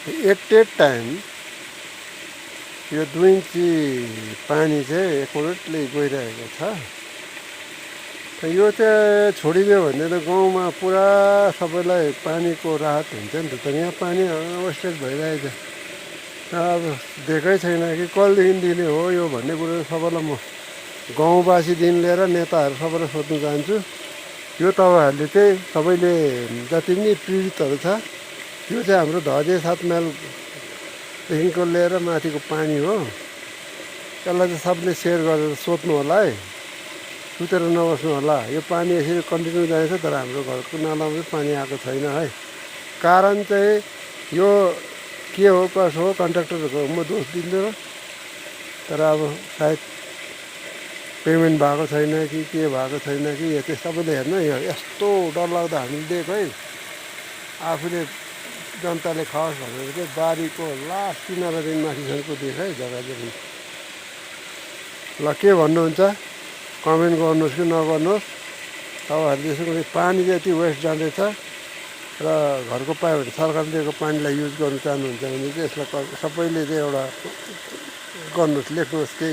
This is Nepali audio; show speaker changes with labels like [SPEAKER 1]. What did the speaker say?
[SPEAKER 1] एट ए टाइम यो 2 इन्ची पानी चाहिँ एकुरेटली गइरहेको छ। यो चाहिँ छोडिदियो भने त गाउँमा पुरा सबैलाई पानीको राहत हुन्छ नि त। तर यहाँ पानी वेस्टेज भइरहेको छ। अब दिएकै छैन कि कहिलेदेखि दिने हो यो भन्ने कुरो सबैलाई म गाउँवासीदेखि लिएर नेताहरू सबैलाई सोध्न चाहन्छु। यो तपाईँहरूले चाहिँ सबैले जति पनि पीडितहरू छ यो चाहिँ हाम्रो धजे 7 माइलदेखिको लिएर माथिको पानी हो। यसलाई चाहिँ सबले सेयर गरेर सोध्नु होला है, सुतेर नबस्नु होला। यो पानी यसरी कन्टिन्यू जाँदैछ तर हाम्रो घरको नालामा चाहिँ पानी आएको छैन है। कारण चाहिँ यो के हो कसो हो कन्ट्राक्टरहरूको म दोष दिँदैन, तर अब सायद पेमेन्ट भएको छैन कि के भएको छैन कि यो चाहिँ सबैले हेर्नु यस्तो डरलाग्दो हामीले दिएको है। आफूले जनताले खाओस् भनेर चाहिँ बारीको लास्ट किनारादेखि माथिसम्मको दिएको है जग्गा जग्गा। ल के भन्नुहुन्छ कमेन्ट गर्नुहोस् कि नगर्नुहोस्। तपाईँहरूले यसो पानी जति वेस्ट जाँदैछ र घरको पायो भने सरकारले दिएको पानीलाई युज गर्नु चाहनुहुन्छ भने चाहिँ यसलाई सबैले चाहिँ एउटा गर्नुहोस्, लेख्नुहोस् केही